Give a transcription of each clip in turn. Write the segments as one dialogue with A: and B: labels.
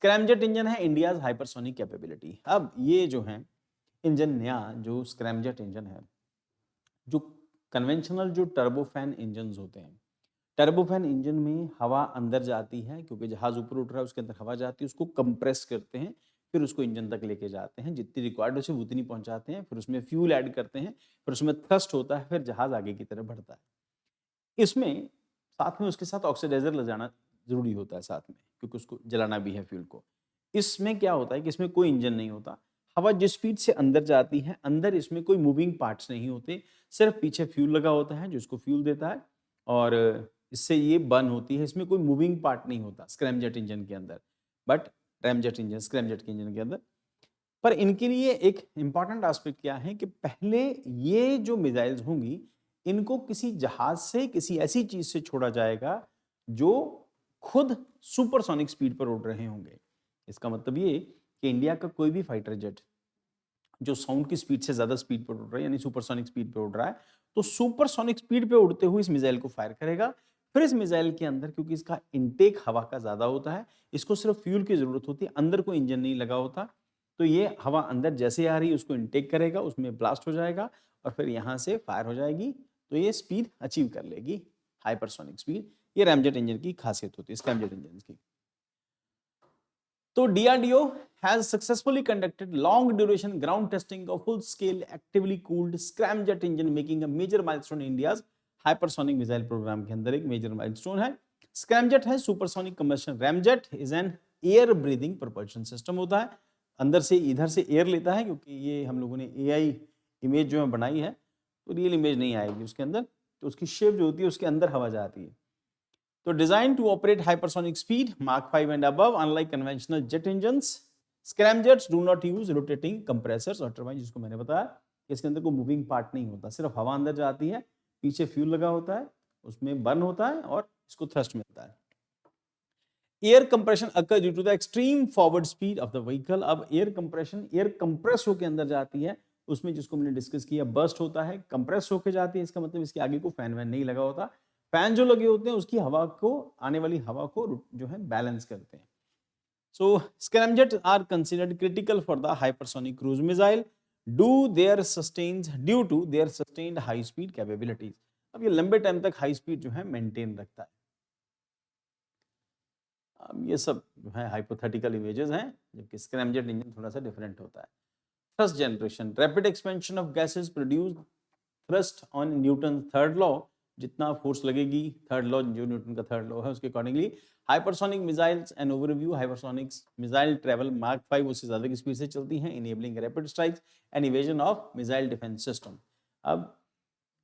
A: Scramjet engine है India's hypersonic capability. अब ये जो है इंजन नया जो स्क्रैमजेट इंजन है, जो कन्वेंशनल जो टर्बोफैन इंजन होते हैं, टर्बोफैन इंजन में हवा अंदर जाती है क्योंकि जहाज ऊपर उठ रहा है, उसके अंदर हवा जाती है, उसको कंप्रेस करते हैं, फिर उसको इंजन तक लेके जाते हैं, जितनी रिक्वायर्ड हो उतनी पहुंचाते हैं, फिर उसमें फ्यूल ऐड करते हैं, फिर उसमें थ्रस्ट होता है, फिर जहाज आगे की तरफ बढ़ता है। इसमें साथ में उसके साथ ऑक्सीडाइजर ले जाना जरूरी होता है साथ में, क्योंकि उसको जलाना भी है फ्यूल को। इसमें क्या होता है कि इसमें कोई इंजन नहीं होता, हवा जिस स्पीड से अंदर जाती है, अंदर इसमें कोई मूविंग पार्ट्स नहीं होते, सिर्फ पीछे फ्यूल लगा होता है जो इसको फ्यूल देता है और इससे ये बर्न होती है। इसमें कोई मूविंग पार्ट नहीं होता स्क्रैमजेट इंजन के अंदर, बट रैमजेट इंजन स्क्रैमजेट के इंजन के अंदर। पर इनके लिए एक इंपॉर्टेंट एस्पेक्ट क्या है कि पहले ये जो मिसाइल्स होंगी, इनको किसी जहाज से, किसी ऐसी चीज से छोड़ा जाएगा जो खुद सुपरसोनिक स्पीड पर उड़ रहे होंगे। इसका मतलब ये कि इंडिया का कोई भी फाइटर जेट जो साउंड की स्पीड से ज्यादा स्पीड पर उड़ रहा है, यानी सुपरसोनिक स्पीड पर उड़ रहा है, तो सुपरसोनिक स्पीड पे उड़ते हुए इस मिसाइल को फायर करेगा। फिर इस मिसाइल के अंदर, क्योंकि इसका इनटेक हवा का ज्यादा होता है, इसको सिर्फ फ्यूल की जरूरत होती है, अंदर कोई इंजन नहीं लगा होता, तो ये हवा अंदर जैसे आ रही है उसको इनटेक करेगा, उसमें ब्लास्ट हो जाएगा और फिर यहाँ से फायर हो जाएगी, तो ये स्पीड अचीव कर लेगी, हाइपरसोनिक स्पीड। ये रैमजेट इंजन की खासियत होती है, स्क्रैमजेट इंजन की। तो DRDO has successfully conducted long duration ground testing of full scale actively cooled scramjet engine, making a major milestone in India's hypersonic missile program के अंदर एक मेजर माइलस्टोन है। स्क्रैमजेट है supersonic combustion, ramjet is an air breathing propulsion system होता है, अंदर से इधर से एयर लेता है, क्योंकि ये हम लोगों ने एआई इमेज जो है बनाई है, तो रियल इमेज नहीं आएगी उसके अंदर, तो उसकी शेप जो होती है उसके अंदर हवा जाती है। तो design to operate hypersonic speed Mach 5 and above, unlike conventional jet engines, scramjets do not use rotating compressors और टरबाइन, जिसको मैंने बताया कि इसके अंदर कोई मूविंग पार्ट नहीं होता, सिर्फ हवा अंदर जाती है, पीछे फ्यूल लगा होता है, उसमें बर्न होता है और इसको थ्रस्ट मिलता है। Air compression occur due to the extreme forward speed of the vehicle. अब एयर कंप्रेशन, एयर कंप्रेस होकर अंदर जाती है, उसमें जिसको मैंने डिस्कस किया बर्स्ट होता है, कंप्रेस होकर जाती है, इसका मतलब इसके आगे को फैन वैन नहीं लगा होता, फैन जो लगे होते हैं उसकी हवा को, आने वाली हवा को जो है बैलेंस करते हैं। So scramjets are considered critical for the hypersonic cruise missile due to their sustained high speed capabilities। अब ये लंबे टाइम तक हाई स्पीड जो है मेंटेन रखता है। अब ये सब जो है हाइपोथेटिकल इमेजेस हैं, जबकि स्क्रैमजेट इंजन थोड़ा सा डिफरेंट होता है। Thrust generation, rapid expansion of gases produce thrust on Newton third law, जितना फोर्स लगेगी, थर्ड लॉ जो न्यूटन का थर्ड लॉ है उसके accordingly hypersonic missiles and overview, hypersonic missile travel mark 5 उससे ज्यादा की स्पीड से चलती हैं, enabling rapid strikes and evasion of missile defence system. अब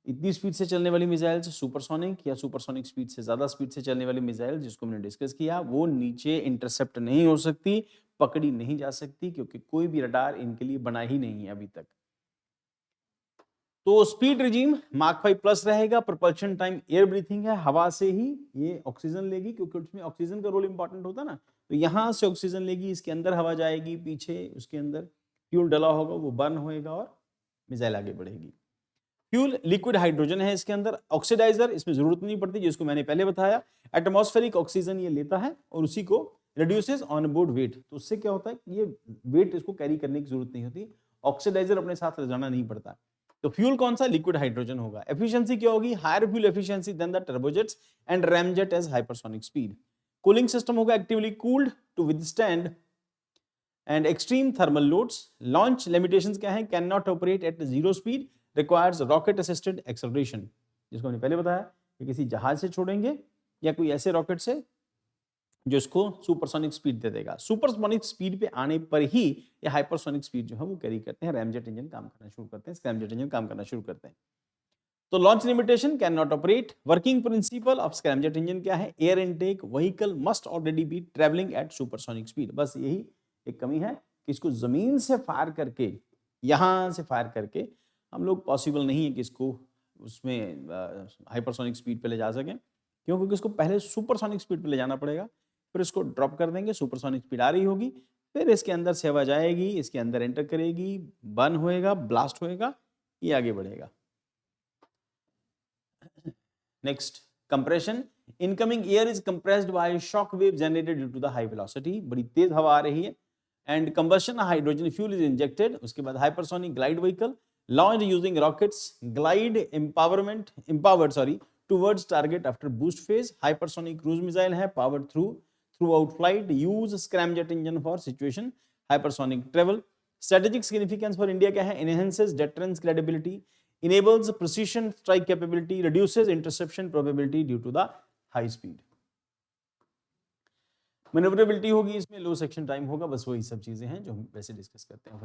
A: इतनी स्पीड से चलने वाली मिसाइल, सुपरसोनिक या सुपरसोनिक स्पीड से ज्यादा स्पीड से चलने वाली मिसाइल जिसको मैंने डिस्कस किया, वो नीचे इंटरसेप्ट नहीं हो सकती, पकड़ी नहीं जा सकती, क्योंकि कोई भी रडार इनके लिए बना ही नहीं है अभी तक। तो स्पीड रिजीम मार्क 5 प्लस रहेगा, प्रोपल्शन टाइम एयर ब्रीथिंग है, हवा से ही ये ऑक्सीजन लेगी, क्योंकि उसमें ऑक्सीजन का रोल इंपॉर्टेंट होता है ना, तो यहां से ऑक्सीजन लेगी, इसके अंदर हवा जाएगी, पीछे उसके अंदर फ्यूल डला होगा, वो बर्न होएगा और मिसाइल आगे बढ़ेगी। फ्यूल लिक्विड हाइड्रोजन है इसके अंदर, ऑक्सीडाइजर इसमें जरूरत नहीं पड़ती, जिसको मैंने पहले बताया, एटमॉस्फेरिक ऑक्सीजन ये लेता है और उसी को रिड्यूसेस ऑन बोर्ड वेट, तो उससे क्या होता है कि ये वेट इसको कैरी करने की जरूरत नहीं होती, ऑक्सीडाइजर अपने साथ ले जाना नहीं पड़ता। तो फ्यूल कौन सा, लिक्विड हाइड्रोजन होगा। एफिशिएंसी क्या होगी, higher fuel efficiency than the turbojets and ramjet as hypersonic speed. Cooling system होगा actively cooled to withstand and extreme thermal loads. Launch limitations क्या है, can not operate at zero speed, requires rocket assisted acceleration, जिसको मैंने पहले बताया कि किसी जहाज से छोड़ेंगे या कोई ऐसे रॉकेट से जो इसको सुपरसोनिक स्पीड दे देगा। सुपरसोनिक स्पीड पे आने पर ही ये हाइपरसोनिक स्पीड जो है वो कैरी करते हैं, रैमजेट इंजन काम करना शुरू करते हैं, स्क्रैमजेट इंजन काम करना शुरू करते हैं। तो launch limitation, can not operate. Working principle of scramjet engine क्या है, air intake, vehicle must already B travelling at supersonic speed. बस यही एक कमी है कि इसको जमीन से फायर करके, यहां से फायर करके हम लोग पॉसिबल नहीं है कि इसको उसमें हाइपरसोनिक स्पीड पे ले जा सकें, क्यों, क्योंकि इसको पहले सुपरसोनिक स्पीड पे ले जाना पड़ेगा, फिर इसको ड्रॉप कर देंगे, सुपरसोनिक स्पीड आ रही होगी, फिर इसके अंदर से हवा जाएगी, इसके अंदर एंटर करेगी, बर्न होएगा, ब्लास्ट होएगा, ये आगे बढ़ेगा। Next, compression, incoming air is compressed by shock wave generated due to the high velocity, बड़ी तेज हवा आ रही है, and combustion hydrogen fuel is injected. उसके बाद hypersonic glide vehicle launch using rockets glide empowered towards target after boost phase। hypersonic cruise missile है powered throughout flight, use scramjet engine for situation hypersonic travel। strategic significance for India क्या है? enhances deterrence credibility, enables precision strike capability, reduces interception probability due to the high speed। Manoeuvrability होगी इसमें, लो section time होगा, बस वही सब चीजें हैं जो हम वैसे डिस्कस करते हैं।